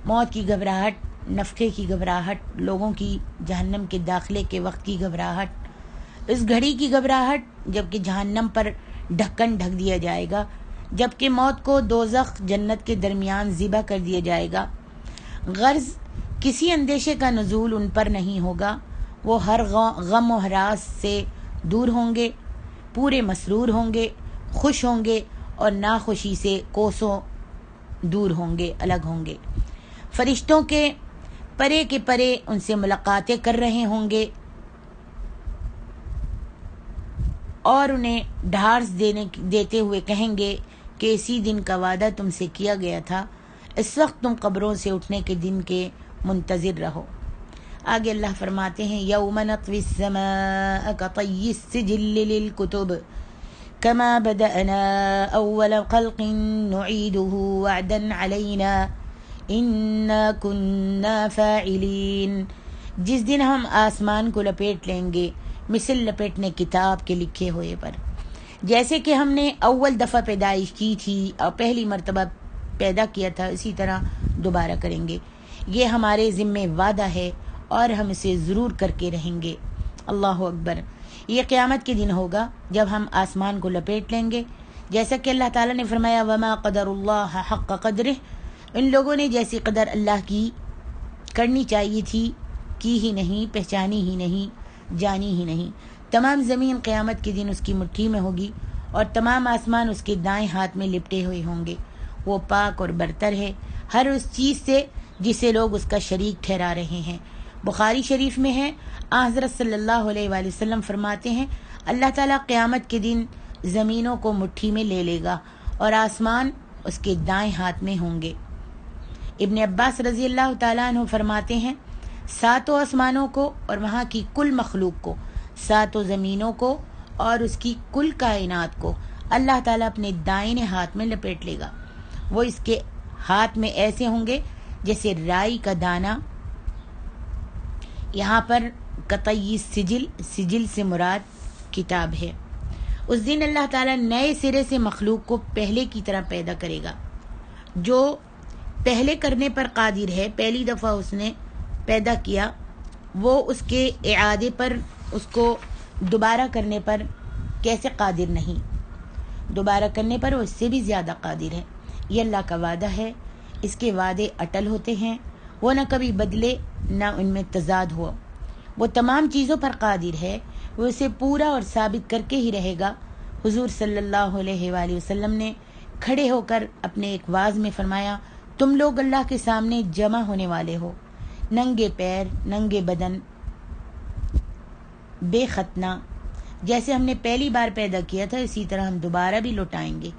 موت کی گھبراہٹ، نفخے کی گھبراہٹ، لوگوں کی جہنم کے داخلے کے وقت کی گھبراہٹ، اس گھڑی کی گھبراہٹ جب کہ جہنم پر ڈھکن ڈھک دیا جائے گا، جب کہ موت کو دوزخ جنت کے درمیان ذبح کر دیا جائے گا، غرض کسی اندیشے کا نزول ان پر نہیں ہوگا، وہ ہر غم و ہراس سے دور ہوں گے، پورے مسرور ہوں گے، خوش ہوں گے اور ناخوشی سے کوسوں دور ہوں گے، الگ ہوں گے، فرشتوں کے پرے کے پرے ان سے ملاقاتیں کر رہے ہوں گے اور انہیں ڈھارس دیتے ہوئے کہیں گے کہ اسی دن کا وعدہ تم سے کیا گیا تھا، اس وقت تم قبروں سے اٹھنے کے دن کے منتظر رہو۔ آگے اللہ فرماتے ہیں یوم نطوی السماء کطی السجل للکتب کما بدأنا اول خلق نعیدہ وعدا علینا انا کننا فاعلین، جس دن ہم آسمان کو لپیٹ لیں گے مثل لپیٹنے کتاب کے لکھے ہوئے پر، جیسے کہ ہم نے اول دفعہ پیدائش کی تھی اور پہلی مرتبہ پیدا کیا تھا اسی طرح دوبارہ کریں گے، یہ ہمارے ذمہ وعدہ ہے اور ہم اسے ضرور کر کے رہیں گے۔ اللہ اکبر، یہ قیامت کے دن ہوگا جب ہم آسمان کو لپیٹ لیں گے، جیسا کہ اللہ تعالیٰ نے فرمایا وما قدر اللہ حق قدرہ، ان لوگوں نے جیسی قدر اللہ کی کرنی چاہیے تھی کی ہی نہیں، پہچانی ہی نہیں، جانی ہی نہیں۔ تمام زمین قیامت کے دن اس کی مٹھی میں ہوگی اور تمام آسمان اس کے دائیں ہاتھ میں لپٹے ہوئے ہوں گے، وہ پاک اور برتر ہے ہر اس چیز سے جسے لوگ اس کا شریک ٹھہرا رہے ہیں۔ بخاری شریف میں ہے حضرت صلی اللہ علیہ وآلہ وسلم فرماتے ہیں اللہ تعالیٰ قیامت کے دن زمینوں کو مٹھی میں لے لے گا اور آسمان اس کے دائیں ہاتھ میں ہوں گے۔ ابن عباس رضی اللہ تعالیٰ عنہ فرماتے ہیں ساتوں آسمانوں کو اور وہاں کی کل مخلوق کو، ساتوں زمینوں کو اور اس کی کل کائنات کو اللہ تعالیٰ اپنے دائیں ہاتھ میں لپیٹ لے گا، وہ اس کے ہاتھ میں ایسے ہوں گے جیسے رائی کا دانہ۔ یہاں پر قطعی سجل سے مراد کتاب ہے، اس دن اللہ تعالیٰ نئے سرے سے مخلوق کو پہلے کی طرح پیدا کرے گا. جو پہلے کرنے پر قادر ہے، پہلی دفعہ اس نے پیدا کیا، وہ اس کے اعادے پر، اس کو دوبارہ کرنے پر کیسے قادر نہیں؟ دوبارہ کرنے پر وہ اس سے بھی زیادہ قادر ہے. یہ اللہ کا وعدہ ہے، اس کے وعدے اٹل ہوتے ہیں، وہ نہ کبھی بدلے نہ ان میں تضاد ہو. وہ تمام چیزوں پر قادر ہے، وہ اسے پورا اور ثابت کر کے ہی رہے گا. حضور صلی اللہ علیہ وآلہ وسلم نے کھڑے ہو کر اپنے ایک واعظ میں فرمایا، تم لوگ اللہ کے سامنے جمع ہونے والے ہو، ننگے پیر، ننگے بدن، بے ختنہ. جیسے ہم نے پہلی بار پیدا کیا تھا اسی طرح ہم دوبارہ بھی لوٹائیں گے.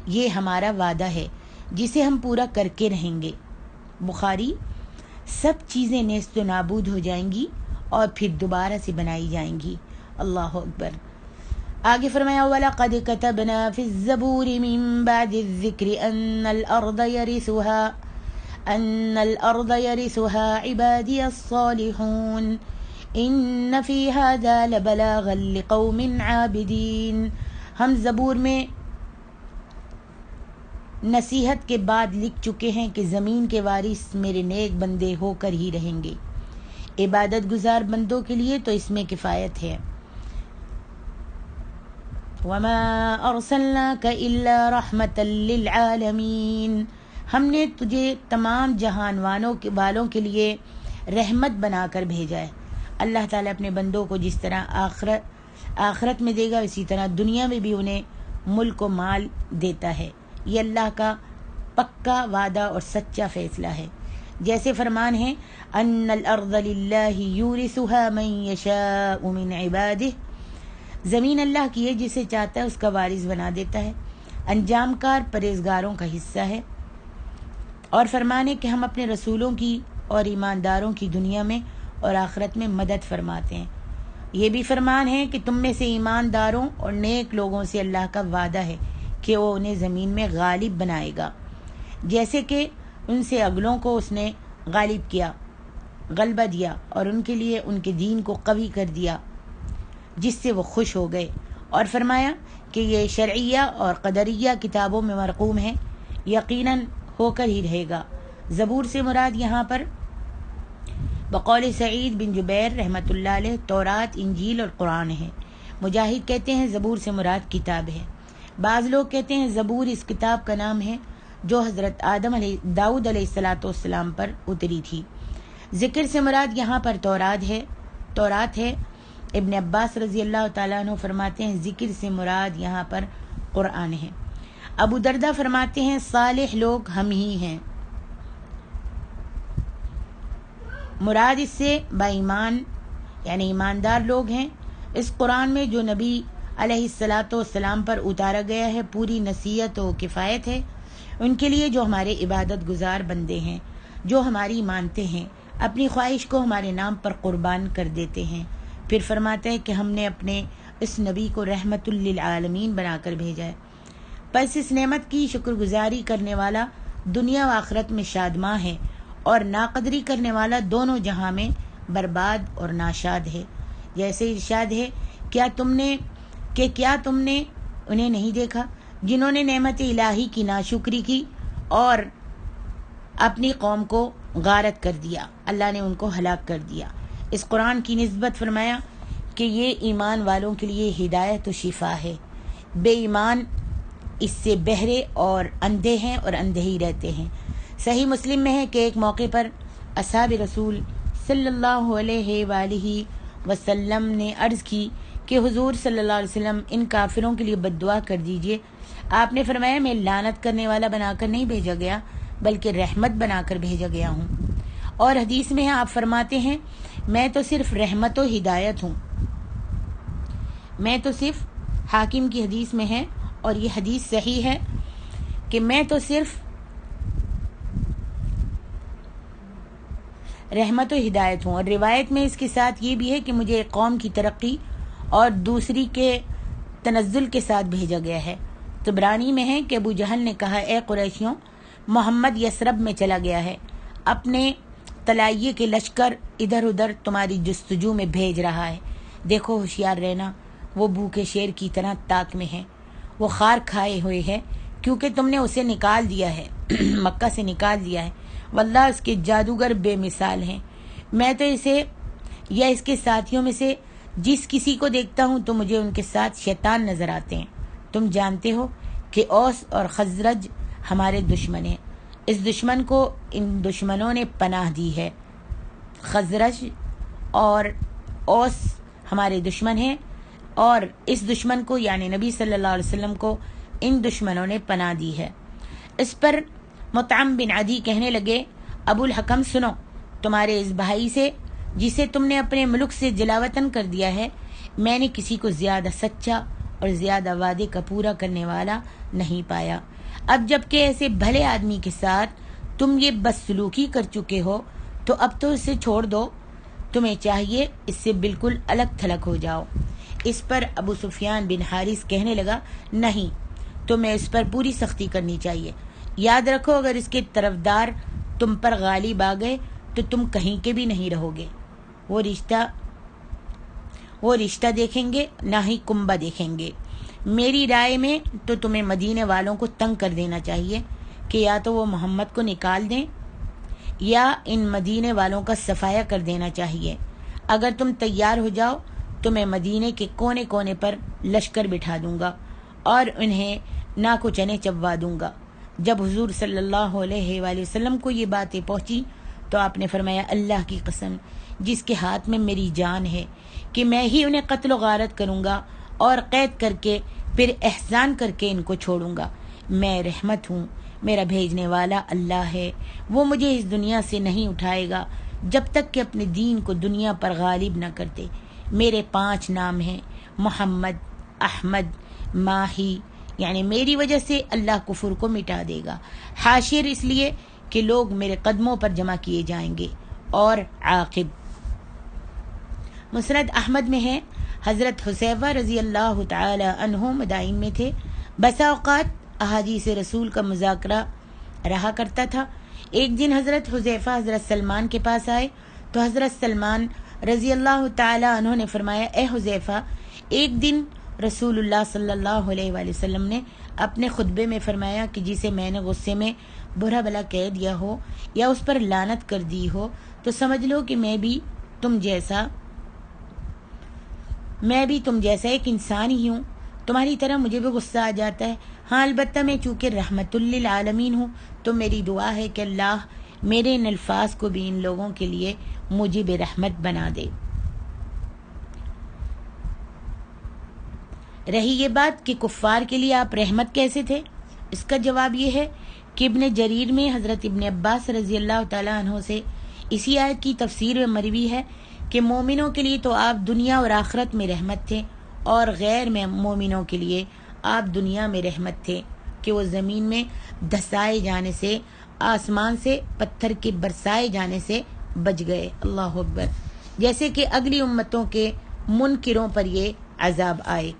یہ ہمارا وعدہ ہے جسے ہم پورا کر کے رہیں گے. بخاری. سب چیزیں نیست و نابود ہو جائیں گی اور پھر دوبارہ سے بنائی جائیں گی. اللہ اکبر. آگے فرمایا، وَلَقَدْ كَتَبْنَا فِي الزَّبُورِ مِن بَعْدِ الذِّكْرِ أَنَّ الْأَرْضَ يَرِثُهَا عِبَادِيَ الصَّالِحُونَ إِنَّ فِي هَذَا لَبَلَاغًا لِقَوْمٍ عَابِدِينَ. ہم زبور میں نصیحت کے بعد لکھ چکے ہیں کہ زمین کے وارث میرے نیک بندے ہو کر ہی رہیں گے. عبادت گزار بندوں کے لیے تو اس میں کفایت ہے. وَمَا أَرْسَلْنَاكَ إِلَّا رَحْمَةً لِلْعَالَمِينَ. ہم نے تجھے تمام جہان والوں کے لیے رحمت بنا کر بھیجا ہے. اللہ تعالیٰ اپنے بندوں کو جس طرح آخرت میں دے گا اسی طرح دنیا میں بھی انہیں ملک و مال دیتا ہے. یہ اللہ کا پکا وعدہ اور سچا فیصلہ ہے. جیسے فرمان ہے، ان الارض للہ یورثها من یشاء من عبادہ. زمین اللہ کی ہے، جسے چاہتا ہے اس کا وارث بنا دیتا ہے. انجام کار پرہیزگاروں کا حصہ ہے. اور فرمان ہے کہ ہم اپنے رسولوں کی اور ایمانداروں کی دنیا میں اور آخرت میں مدد فرماتے ہیں. یہ بھی فرمان ہے کہ تم میں سے ایمانداروں اور نیک لوگوں سے اللہ کا وعدہ ہے کہ وہ انہیں زمین میں غالب بنائے گا، جیسے کہ ان سے اگلوں کو اس نے غالب کیا، غلبہ دیا اور ان کے لیے ان کے دین کو قوی کر دیا جس سے وہ خوش ہو گئے. اور فرمایا کہ یہ شرعیہ اور قدریہ کتابوں میں مرقوم ہے، یقیناً ہو کر ہی رہے گا. زبور سے مراد یہاں پر بقول سعید بن جبیر رحمۃ اللہ علیہ تورات، انجیل اور قرآن ہے. مجاہد کہتے ہیں زبور سے مراد کتاب ہے. بعض لوگ کہتے ہیں زبور اس کتاب کا نام ہے جو حضرت داؤد علیہ السلام پر اتری تھی. ذکر سے مراد یہاں پر تورات ہے. ابن عباس رضی اللہ تعالیٰ عنہ فرماتے ہیں ذکر سے مراد یہاں پر قرآن ہے. ابو دردہ فرماتے ہیں صالح لوگ ہم ہی ہیں، مراد اس سے با ایمان یعنی ایماندار لوگ ہیں. اس قرآن میں جو نبی علیہ السلام پر اتارا گیا ہے پوری نصیحت و کفایت ہے ان کے لیے جو ہمارے عبادت گزار بندے ہیں، جو ہماری مانتے ہیں، اپنی خواہش کو ہمارے نام پر قربان کر دیتے ہیں. پھر فرماتے ہیں کہ ہم نے اپنے اس نبی کو رحمت للعالمین بنا کر بھیجا ہے. پس اس نعمت کی شکر گزاری کرنے والا دنیا و آخرت میں شادماں ہے اور ناقدری کرنے والا دونوں جہاں میں برباد اور ناشاد ہے. جیسے ارشاد ہے، کیا تم نے انہیں نہیں دیکھا جنہوں نے نعمت الہی کی ناشکری کی اور اپنی قوم کو غارت کر دیا، اللہ نے ان کو ہلاک کر دیا. اس قرآن کی نسبت فرمایا کہ یہ ایمان والوں کے لیے ہدایت و شفا ہے. بے ایمان اس سے بہرے اور اندھے ہیں اور اندھے ہی رہتے ہیں. صحیح مسلم میں ہے کہ ایک موقع پر اصحاب رسول صلی اللہ علیہ وآلہ وسلم نے عرض کی کہ حضور صلی اللہ علیہ وسلم ان کافروں کے لیے بد دعا کر دیجئے. آپ نے فرمایا میں لعنت کرنے والا بنا کر نہیں بھیجا گیا بلکہ رحمت بنا کر بھیجا گیا ہوں. اور حدیث میں آپ فرماتے ہیں میں تو صرف رحمت و ہدایت ہوں. میں تو صرف حاکم کی حدیث میں ہے اور یہ حدیث صحیح ہے کہ میں تو صرف رحمت و ہدایت ہوں. اور روایت میں اس کے ساتھ یہ بھی ہے کہ مجھے ایک قوم کی ترقی اور دوسری کے تنزل کے ساتھ بھیجا گیا ہے. طبرانی میں ہے کہ ابو جہل نے کہا اے قریشیوں، محمد یثرب میں چلا گیا ہے، اپنے طلائیے کے لشکر ادھر ادھر تمہاری جستجو میں بھیج رہا ہے، دیکھو ہوشیار رہنا. وہ بھوکے شیر کی طرح تاک میں ہے، وہ خار کھائے ہوئے ہے کیونکہ تم نے اسے نکال دیا ہے، مکہ سے نکال دیا ہے۔ واللہ اس کے جادوگر بے مثال ہیں۔ میں تو اسے یا اس کے ساتھیوں میں سے جس کسی کو دیکھتا ہوں تو مجھے ان کے ساتھ شیطان نظر آتے ہیں۔ تم جانتے ہو کہ اوس اور خزرج ہمارے دشمن ہیں، اس دشمن کو ان دشمنوں نے پناہ دی ہے۔ خزرج اور اوس ہمارے دشمن ہیں، اور اس دشمن کو یعنی نبی صلی اللہ علیہ وسلم کو ان دشمنوں نے پناہ دی ہے۔ اس پر مطعم بن عدی کہنے لگے، ابو الحکم سنو، تمہارے اس بھائی سے جسے تم نے اپنے ملک سے جلاوطن کر دیا ہے، میں نے کسی کو زیادہ سچا اور زیادہ وعدے کا پورا کرنے والا نہیں پایا۔ اب جب کہ ایسے بھلے آدمی کے ساتھ تم یہ بدسلوکی کر چکے ہو تو اب تو اسے چھوڑ دو، تمہیں چاہیے اس سے بالکل الگ تھلگ ہو جاؤ۔ اس پر ابو سفیان بن حارث کہنے لگا، نہیں، تمہیں اس پر پوری سختی کرنی چاہیے۔ یاد رکھو اگر اس کے طرفدار تم پر غالب آ گئے تو تم کہیں کے بھی نہیں رہو گے۔ وہ رشتہ دیکھیں گے نہ ہی کنبہ دیکھیں گے۔ میری رائے میں تو تمہیں مدینے والوں کو تنگ کر دینا چاہیے کہ یا تو وہ محمد کو نکال دیں یا ان مدینے والوں کا صفایا کر دینا چاہیے۔ اگر تم تیار ہو جاؤ تو میں مدینے کے کونے کونے پر لشکر بٹھا دوں گا اور انہیں ناکو چنے چبوا دوں گا۔ جب حضور صلی اللہ علیہ وآلہ وسلم کو یہ باتیں پہنچی تو آپ نے فرمایا، اللہ کی قسم جس کے ہاتھ میں میری جان ہے کہ میں ہی انہیں قتل و غارت کروں گا اور قید کر کے پھر احسان کر کے ان کو چھوڑوں گا۔ میں رحمت ہوں، میرا بھیجنے والا اللہ ہے، وہ مجھے اس دنیا سے نہیں اٹھائے گا جب تک کہ اپنے دین کو دنیا پر غالب نہ کرتے۔ میرے 5 نام ہیں، محمد، احمد، ماہی، یعنی میری وجہ سے اللہ کفر کو مٹا دے گا، حاشر اس لیے کہ لوگ میرے قدموں پر جمع کیے جائیں گے، اور عاقب۔ مسند احمد میں ہے، حضرت حذیفہ رضی اللہ تعالی عنہ مدائن میں تھے۔ بسا اوقات احادیث رسول کا مذاکرہ رہا کرتا تھا۔ ایک دن حضرت حذیفہ حضرت سلمان کے پاس آئے تو حضرت سلمان رضی اللہ تعالی عنہ نے فرمایا، اے حذیفہ، ایک دن رسول اللہ صلی اللہ علیہ وآلہ وسلم نے اپنے خطبے میں فرمایا کہ جسے میں نے غصے میں برا بلا کہہ دیا ہو یا اس پر لعنت کر دی ہو تو سمجھ لو کہ میں بھی تم جیسا ایک انسان ہی ہوں، تمہاری طرح مجھے بھی غصہ آ جاتا ہے۔ ہاں البتہ میں چونکہ رحمت للعالمین ہوں تو میری دعا ہے کہ اللہ میرے ان الفاظ کو بھی ان لوگوں کے لیے موجب رحمت بنا دے۔ رہی یہ بات کہ کفار کے لیے آپ رحمت کیسے تھے، اس کا جواب یہ ہے کہ ابن جریر میں حضرت ابن عباس رضی اللہ تعالیٰ عنہ سے اسی آیت کی تفسیر میں مروی ہے کہ مومنوں کے لیے تو آپ دنیا اور آخرت میں رحمت تھے، اور غیر میں مومنوں کے لیے آپ دنیا میں رحمت تھے کہ وہ زمین میں دھسائے جانے سے، آسمان سے پتھر کے برسائے جانے سے بچ گئے۔ اللہ اکبر، جیسے کہ اگلی امتوں کے منکروں پر یہ عذاب آئے۔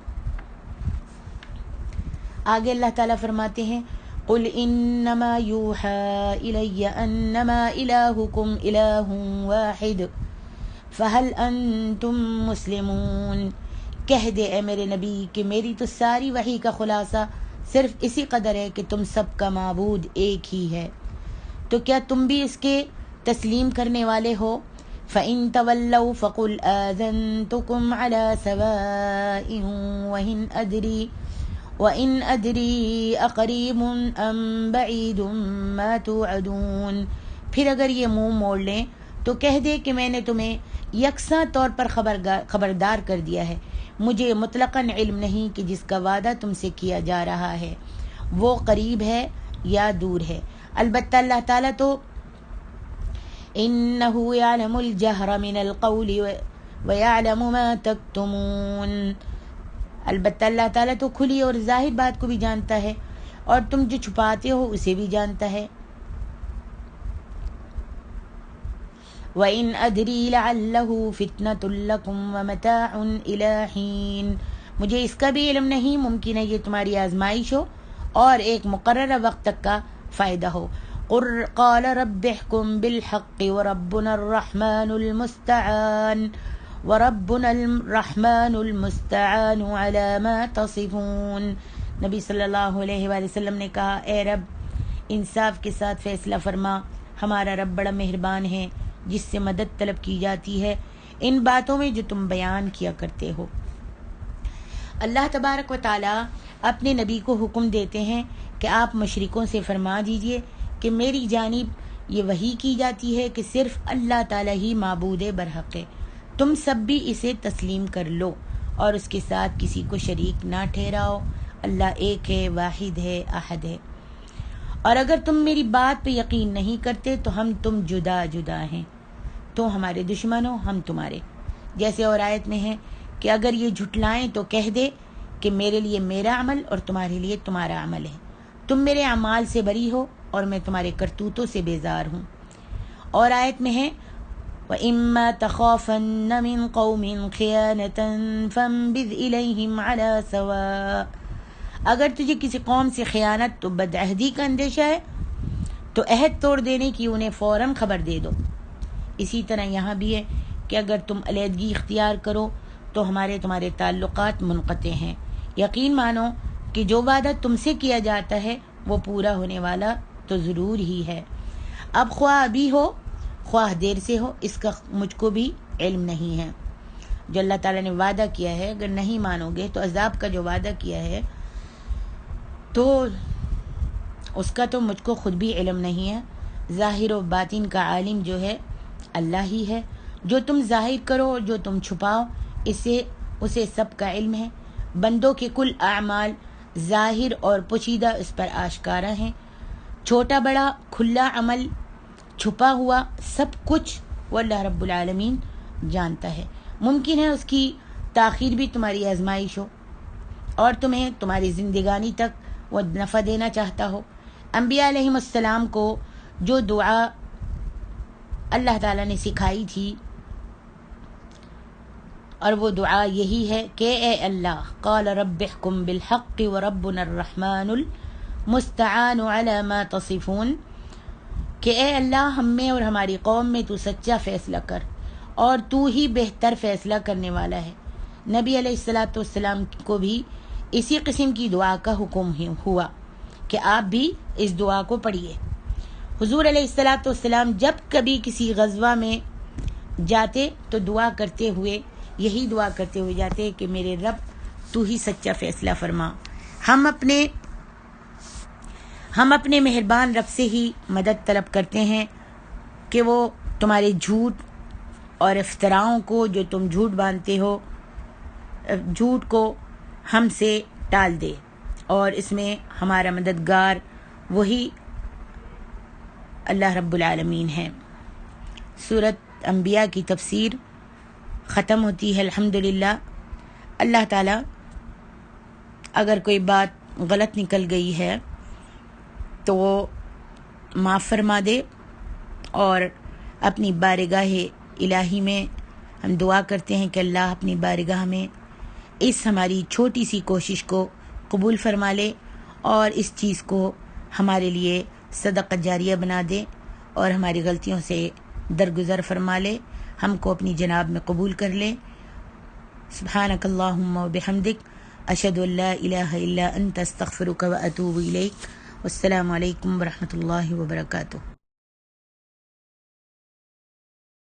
آگے اللہ تعالیٰ فرماتے ہیں، قل انما یوحى الی انما الہکم الہ واحد فہل انتم مسلمون۔ کہہ دے اے میرے نبی کہ میری تو ساری وحی کا خلاصہ صرف اسی قدر ہے کہ تم سب کا معبود ایک ہی ہے، تو کیا تم بھی اس کے تسلیم کرنے والے ہو؟ فَإِن تَوَلَّوْا فَقُلْ آذَنْتُكُمْ عَلَى سَوَاءٍ وَإِنْ أَدْرِي أَقَرِيبٌ أَمْ بَعِيدٌ مَا تُوعَدُونَ۔ پھر اگر یہ منہ موڑ لیں تو کہہ دے کہ میں نے تمہیں یکساں طور پر خبردار کر دیا ہے، مجھے مطلقاً علم نہیں کہ جس کا وعدہ تم سے کیا جا رہا ہے وہ قریب ہے یا دور ہے۔ البتہ اللہ تعالیٰ تو انہ یعلم الجہر من القول ویعلم ما تکتمون، البتہ اللہ تعالیٰ تو کھلی اور ظاہر بات کو بھی جانتا ہے اور تم جو چھپاتے ہو اسے بھی جانتا ہے۔ وَإِنْ أَدْرِي لَعَلَّهُ فِتْنَةٌ لَكُمْ وَمَتَاعٌ إِلَىٰ حِينٍ، مجھے اس کا بھی علم نہیں، ممکن ہے یہ تمہاری آزمائش ہو اور ایک مقررہ وقت تک کا فائدہ ہو۔ قَالَ رَبِّ احْكُم بِالْحَقِّ وَرَبُّنَا الرَّحْمَٰنُ الْمُسْتَعَانُ وَرَبُّنَا الرَّحْمَنُ الْمُسْتَعَانُ عَلَى مَا تَصِفُونَ۔ نبی صلی اللہ علیہ وآلہ وسلم نے کہا، اے رب انصاف کے ساتھ فیصلہ فرما، ہمارا رب بڑا مہربان ہے جس سے مدد طلب کی جاتی ہے ان باتوں میں جو تم بیان کیا کرتے ہو۔ اللہ تبارک و تعالیٰ اپنے نبی کو حکم دیتے ہیں کہ آپ مشرکوں سے فرما دیجئے کہ میری جانب یہ وحی کی جاتی ہے کہ صرف اللہ تعالیٰ ہی معبود برحق ہے، تم سب بھی اسے تسلیم کر لو اور اس کے ساتھ کسی کو شریک نہ ٹھہراؤ، اللہ ایک ہے، واحد ہے، احد ہے۔ اور اگر تم میری بات پہ یقین نہیں کرتے تو ہم تم جدا جدا ہیں، تو ہمارے دشمن ہو ہم تمہارے۔ جیسے اور آیت میں ہے کہ اگر یہ جھٹلائیں تو کہہ دے کہ میرے لیے میرا عمل اور تمہارے لیے تمہارا عمل ہے، تم میرے اعمال سے بری ہو اور میں تمہارے کرتوتوں سے بیزار ہوں۔ اور آیت میں ہے وَإِمَّا تَخَافَنَّ مِن قَوْمٍ خِيَانَةً فَانبِذْ إِلَيْهِمْ عَلَى سَوَاءٍ۔ اگر تجھے کسی قوم سے خیانت تو بدعہدی کا اندیشہ ہے تو عہد توڑ دینے کی انہیں فوراً خبر دے دو۔ اسی طرح یہاں بھی ہے کہ اگر تم علیحدگی اختیار کرو تو تمہارے تعلقات منقطع ہیں، یقین مانو کہ جو وعدہ تم سے کیا جاتا ہے وہ پورا ہونے والا تو ضرور ہی ہے، اب خواہ ابھی ہو خواہ دیر سے ہو، اس کا مجھ کو بھی علم نہیں ہے۔ جو اللہ تعالیٰ نے وعدہ کیا ہے اگر نہیں مانو گے تو عذاب کا جو وعدہ کیا ہے تو اس کا تو مجھ کو خود بھی علم نہیں ہے۔ ظاہر و باطن کا عالم جو ہے اللہ ہی ہے، جو تم ظاہر کرو اور جو تم چھپاؤ اسے سب کا علم ہے۔ بندوں کے کل اعمال ظاہر اور پوشیدہ اس پر آشکارا ہیں، چھوٹا بڑا کھلا عمل چھپا ہوا سب کچھ وہ اللہ رب العالمین جانتا ہے۔ ممکن ہے اس کی تاخیر بھی تمہاری آزمائش ہو اور تمہیں تمہاری زندگانی تک وہ نفع دینا چاہتا ہو۔ انبیاء علیہم السلام کو جو دعا اللہ تعالیٰ نے سکھائی تھی اور وہ دعا یہی ہے کہ اے اللہ قال رب احکم بالحق وربنا الرحمن المستعان علی ما تصفون، کہ اے اللہ ہم میں اور ہماری قوم میں تو سچا فیصلہ کر اور تو ہی بہتر فیصلہ کرنے والا ہے۔ نبی علیہ السلام کو بھی اسی قسم کی دعا کا حکم ہوا کہ آپ بھی اس دعا کو پڑھیے۔ حضور علیہ السلام جب کبھی کسی غزوہ میں جاتے تو یہی دعا کرتے ہوئے جاتے کہ میرے رب تو ہی سچا فیصلہ فرما۔ ہم اپنے مہربان رب سے ہی مدد طلب کرتے ہیں کہ وہ تمہارے جھوٹ اور افتراؤں کو جو تم جھوٹ باندھتے ہو، جھوٹ کو ہم سے ٹال دے، اور اس میں ہمارا مددگار وہی اللہ رب العالمین ہے۔ سورۃ انبیاء کی تفسیر ختم ہوتی ہے الحمدللہ۔ اللہ تعالیٰ اگر کوئی بات غلط نکل گئی ہے تو وہ معاف فرما دے، اور اپنی بارگاہ الہی میں ہم دعا کرتے ہیں کہ اللہ اپنی بارگاہ میں اس ہماری چھوٹی سی کوشش کو قبول فرما لے اور اس چیز کو ہمارے لیے صدقہ جاریہ بنا دے اور ہماری غلطیوں سے درگزر فرما لے، ہم کو اپنی جناب میں قبول کر لے۔ سبحانک اللہم و بحمدک، اشہد ان لا الہ الا انت، استغفرک و اتوب الیک۔ والسلام علیکم ورحمۃ اللہ وبرکاتہ۔